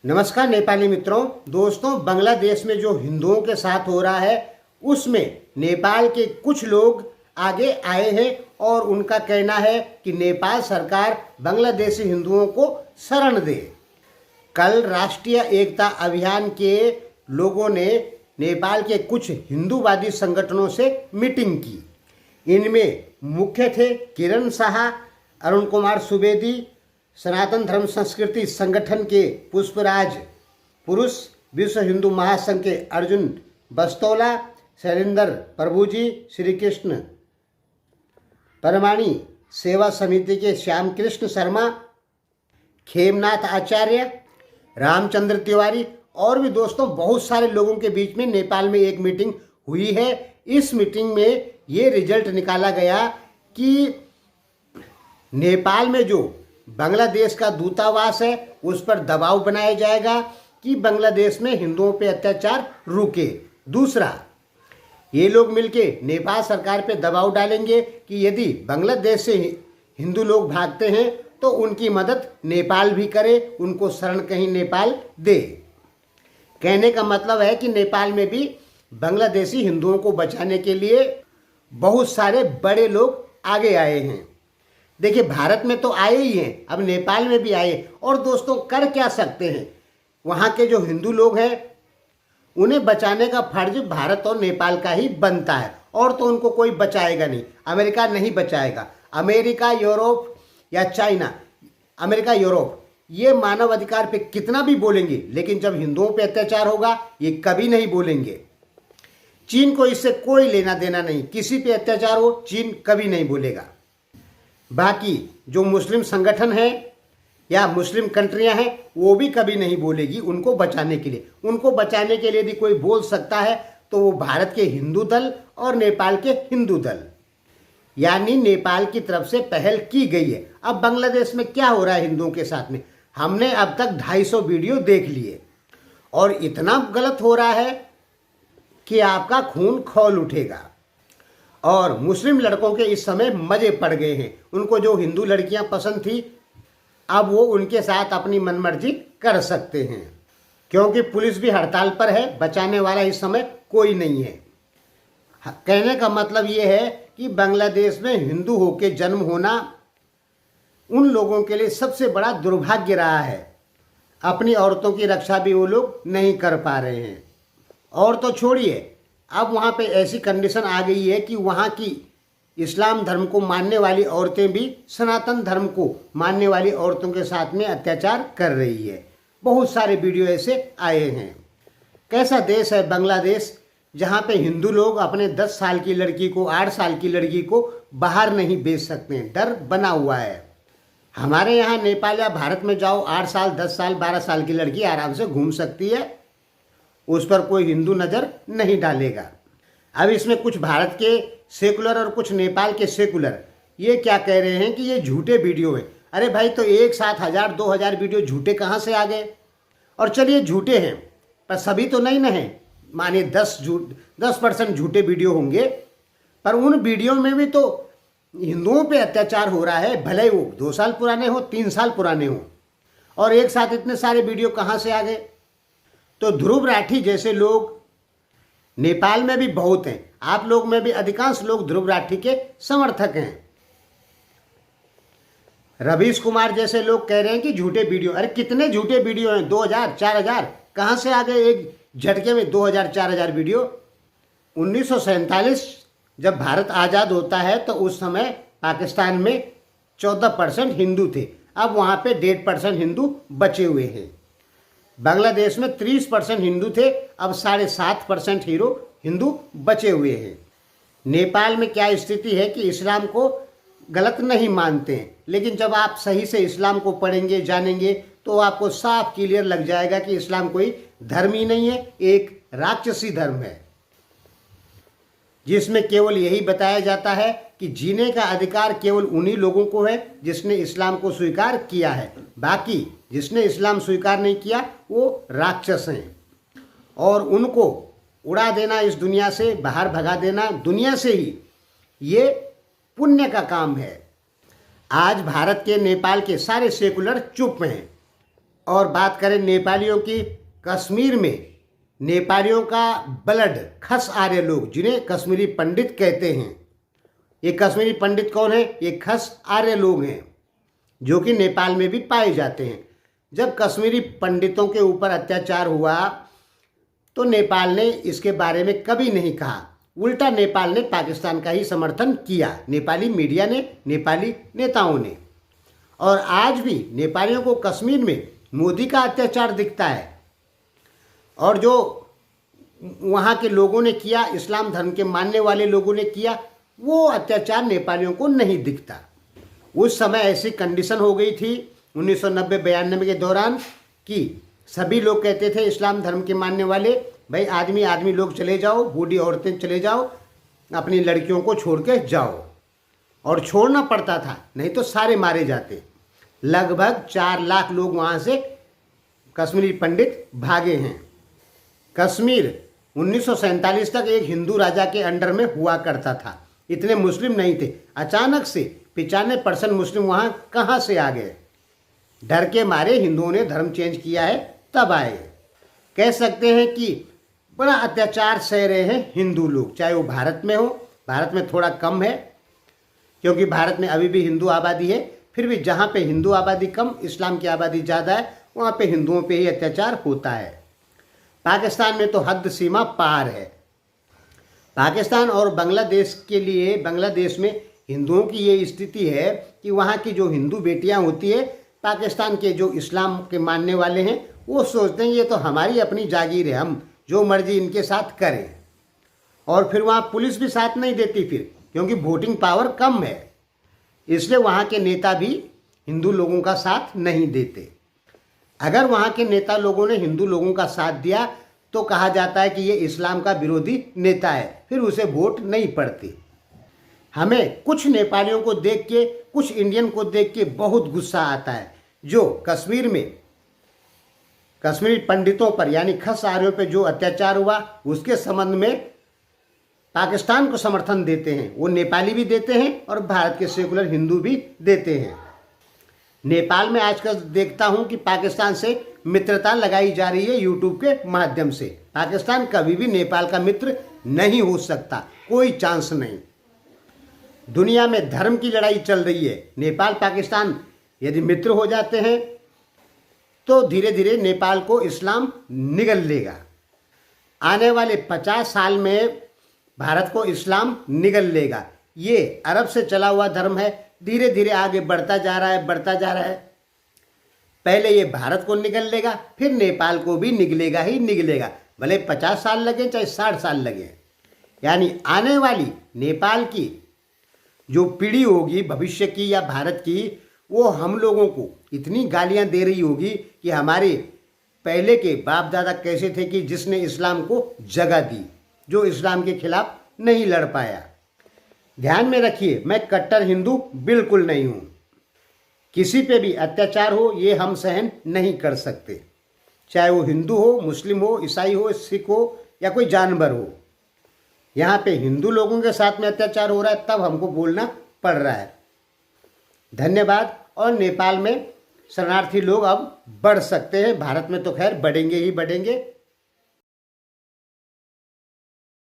नमस्कार नेपाली मित्रों, दोस्तों, बांग्लादेश में जो हिंदुओं के साथ हो रहा है उसमें नेपाल के कुछ लोग आगे आए हैं और उनका कहना है कि नेपाल सरकार बांग्लादेशी हिंदुओं को शरण दे। कल राष्ट्रीय एकता अभियान के लोगों ने नेपाल के कुछ हिंदूवादी संगठनों से मीटिंग की। इनमें मुख्य थे किरण शाह, अरुण कुमार सुवेदी, सनातन धर्म संस्कृति संगठन के पुष्पराज पुरुष, विश्व हिंदू महासंघ के अर्जुन बस्तौला, शैलेंद्र प्रभुजी, श्री कृष्ण परमाणी सेवा समिति के श्याम कृष्ण शर्मा, खेमनाथ आचार्य, रामचंद्र तिवारी और भी दोस्तों बहुत सारे लोगों के बीच में नेपाल में एक मीटिंग हुई है। इस मीटिंग में ये रिजल्ट निकाला गया कि नेपाल में जो बांग्लादेश का दूतावास है उस पर दबाव बनाया जाएगा कि बांग्लादेश में हिंदुओं पे अत्याचार रुके। दूसरा, ये लोग मिलके नेपाल सरकार पे दबाव डालेंगे कि यदि बांग्लादेश से हिंदू लोग भागते हैं तो उनकी मदद नेपाल भी करे, उनको शरण कहीं नेपाल दे। कहने का मतलब है कि नेपाल में भी बांग्लादेशी हिंदुओं को बचाने के लिए बहुत सारे बड़े लोग आगे आए हैं। देखिए, भारत में तो आए ही हैं, अब नेपाल में भी आए। और दोस्तों, कर क्या सकते हैं? वहाँ के जो हिंदू लोग हैं उन्हें बचाने का फर्ज भारत और नेपाल का ही बनता है, और तो उनको कोई बचाएगा नहीं। अमेरिका नहीं बचाएगा। अमेरिका, यूरोप या चाइना, अमेरिका, यूरोप, ये मानव अधिकार पे कितना भी बोलेंगे, लेकिन जब हिंदुओं पे अत्याचार होगा ये कभी नहीं बोलेंगे। चीन को इससे कोई लेना देना नहीं, किसी पे अत्याचार हो चीन कभी नहीं बोलेगा। बाकी जो मुस्लिम संगठन है या मुस्लिम कंट्रियां हैं वो भी कभी नहीं बोलेगी उनको बचाने के लिए। उनको बचाने के लिए यदि कोई बोल सकता है तो वो भारत के हिंदू दल और नेपाल के हिंदू दल, यानी नेपाल की तरफ से पहल की गई है। अब बांग्लादेश में क्या हो रहा है हिंदुओं के साथ में, हमने अब तक 250 वीडियो देख लिए और इतना गलत हो रहा है कि आपका खून खौल उठेगा। और मुस्लिम लड़कों के इस समय मजे पड़ गए हैं। उनको जो हिंदू लड़कियां पसंद थी अब वो उनके साथ अपनी मनमर्जी कर सकते हैं, क्योंकि पुलिस भी हड़ताल पर है, बचाने वाला इस समय कोई नहीं है। कहने का मतलब ये है कि बांग्लादेश में हिंदू होके जन्म होना उन लोगों के लिए सबसे बड़ा दुर्भाग्य रहा है। अपनी औरतों की रक्षा भी वो लोग नहीं कर पा रहे हैं। और तो छोड़िए, अब वहाँ पे ऐसी कंडीशन आ गई है कि वहाँ की इस्लाम धर्म को मानने वाली औरतें भी सनातन धर्म को मानने वाली औरतों के साथ में अत्याचार कर रही है। बहुत सारे वीडियो ऐसे आए हैं। कैसा देश है बांग्लादेश, जहाँ पे हिंदू लोग अपने 10 साल की लड़की को, 8 साल की लड़की को बाहर नहीं भेज सकते हैं, डर बना हुआ है। हमारे यहाँ नेपाल या भारत में जाओ, 8 साल, 10 साल, 12 साल की लड़की आराम से घूम सकती है, उस पर कोई हिंदू नज़र नहीं डालेगा। अब इसमें कुछ भारत के सेकुलर और कुछ नेपाल के सेकुलर ये क्या कह रहे हैं कि ये झूठे वीडियो है। अरे भाई, तो एक साथ 1000-2000 वीडियो झूठे कहाँ से आ गए? और चलिए झूठे हैं पर सभी तो नहीं न हैं, मानिए 10% झूठे वीडियो होंगे, पर उन वीडियो में भी तो हिंदुओं पे अत्याचार हो रहा है, भले वो 2 साल पुराने हो, 3 साल पुराने हो। और एक साथ इतने सारे वीडियो कहाँ से आ गए? तो ध्रुव राठी जैसे लोग नेपाल में भी बहुत हैं। आप लोग में भी अधिकांश लोग ध्रुव राठी के समर्थक हैं। रवीश कुमार जैसे लोग कह रहे हैं कि झूठे वीडियो। अरे कितने झूठे वीडियो हैं? 2000, 4000 कहाँ से आ गए एक झटके में? 2000, 4000 वीडियो। 1947 जब भारत आज़ाद होता है तो उस समय पाकिस्तान में 14% हिंदू थे, अब वहाँ पे 1.5% हिंदू बचे हुए हैं। बांग्लादेश में 30% हिंदू थे, अब 7.5% हिंदू बचे हुए हैं। नेपाल में क्या स्थिति है कि इस्लाम को गलत नहीं मानते हैं, लेकिन जब आप सही से इस्लाम को पढ़ेंगे, जानेंगे, तो आपको साफ क्लियर लग जाएगा कि इस्लाम कोई धर्म ही नहीं है, एक राक्षसी धर्म है, जिसमें केवल यही बताया जाता है कि जीने का अधिकार केवल उन्हीं लोगों को है जिसने इस्लाम को स्वीकार किया है। बाकी जिसने इस्लाम स्वीकार नहीं किया वो राक्षस हैं, और उनको उड़ा देना, इस दुनिया से बाहर भगा देना, दुनिया से ही, ये पुण्य का काम है। आज भारत के, नेपाल के सारे सेकुलर चुप हैं। और बात करें नेपालियों की, कश्मीर में नेपालियों का ब्लड खस आर्य लोग, जिन्हें कश्मीरी पंडित कहते हैं, ये कश्मीरी पंडित कौन है? ये खस आर्य लोग हैं जो कि नेपाल में भी पाए जाते हैं। जब कश्मीरी पंडितों के ऊपर अत्याचार हुआ तो नेपाल ने इसके बारे में कभी नहीं कहा, उल्टा नेपाल ने पाकिस्तान का ही समर्थन किया, नेपाली मीडिया ने, नेपाली नेताओं ने। और आज भी नेपालियों को कश्मीर में मोदी का अत्याचार दिखता है, और जो वहाँ के लोगों ने किया, इस्लाम धर्म के मानने वाले लोगों ने किया, वो अत्याचार नेपालियों को नहीं दिखता। उस समय ऐसी कंडीशन हो गई थी 1990-92 के दौरान कि सभी लोग कहते थे, इस्लाम धर्म के मानने वाले, भाई आदमी लोग चले जाओ, बूढ़ी औरतें चले जाओ, अपनी लड़कियों को छोड़ के जाओ। और छोड़ना पड़ता था, नहीं तो सारे मारे जाते। लगभग 4 लाख लोग वहाँ से कश्मीरी पंडित भागे हैं। कश्मीर 1947 तक एक हिंदू राजा के अंडर में हुआ करता था, इतने मुस्लिम नहीं थे। अचानक से 95% मुस्लिम वहाँ कहाँ से आ गए? डर के मारे हिंदुओं ने धर्म चेंज किया है, तब आए। कह सकते हैं कि बड़ा अत्याचार सह रहे हैं हिंदू लोग, चाहे वो भारत में हो। भारत में थोड़ा कम है क्योंकि भारत में अभी भी हिंदू आबादी है, फिर भी जहाँ पे हिंदू आबादी कम, इस्लाम की आबादी ज़्यादा है, वहाँ पे हिंदुओं पे ही अत्याचार होता है। पाकिस्तान में तो हद सीमा पार है। पाकिस्तान और बांग्लादेश के लिए, बांग्लादेश में हिंदुओं की ये स्थिति है कि वहाँ की जो हिंदू बेटियाँ होती है, पाकिस्तान के जो इस्लाम के मानने वाले हैं, वो सोचते हैं ये तो हमारी अपनी जागीर है, हम जो मर्जी इनके साथ करें। और फिर वहाँ पुलिस भी साथ नहीं देती फिर, क्योंकि वोटिंग पावर कम है, इसलिए वहाँ के नेता भी हिंदू लोगों का साथ नहीं देते। अगर वहाँ के नेता लोगों ने हिंदू लोगों का साथ दिया तो कहा जाता है कि ये इस्लाम का विरोधी नेता है, फिर उसे वोट नहीं पड़ती। हमें कुछ नेपालियों को देख के, कुछ इंडियन को देख के बहुत गुस्सा आता है, जो कश्मीर में कश्मीरी पंडितों पर यानी खस आर्यों पर जो अत्याचार हुआ उसके संबंध में पाकिस्तान को समर्थन देते हैं। वो नेपाली भी देते हैं और भारत के सेकुलर हिंदू भी देते हैं। नेपाल में आजकल देखता हूं कि पाकिस्तान से मित्रता लगाई जा रही है यूट्यूब के माध्यम से। पाकिस्तान कभी भी नेपाल का मित्र नहीं हो सकता, कोई चांस नहीं। दुनिया में धर्म की लड़ाई चल रही है। नेपाल पाकिस्तान यदि मित्र हो जाते हैं तो धीरे धीरे नेपाल को इस्लाम निगल लेगा। आने वाले 50 साल में भारत को इस्लाम निगल लेगा। ये अरब से चला हुआ धर्म है, धीरे धीरे आगे बढ़ता जा रहा है, बढ़ता जा रहा है। पहले ये भारत को निगल लेगा, फिर नेपाल को भी निगलेगा ही निगलेगा, भले 50 साल लगे चाहे 60 साल लगे। यानी आने वाली नेपाल की जो पीढ़ी होगी भविष्य की या भारत की, वो हम लोगों को इतनी गालियां दे रही होगी कि हमारे पहले के बाप दादा कैसे थे कि जिसने इस्लाम को जगह दी, जो इस्लाम के खिलाफ नहीं लड़ पाया। ध्यान में रखिए, मैं कट्टर हिंदू बिल्कुल नहीं हूँ। किसी पे भी अत्याचार हो ये हम सहन नहीं कर सकते, चाहे वो हिंदू हो, मुस्लिम हो, ईसाई हो, सिख हो या कोई जानवर हो। यहाँ पे हिंदू लोगों के साथ में अत्याचार हो रहा है, तब हमको बोलना पड़ रहा है। धन्यवाद। और नेपाल में शरणार्थी लोग अब बढ़ सकते हैं, भारत में तो खैर बढ़ेंगे ही बढ़ेंगे।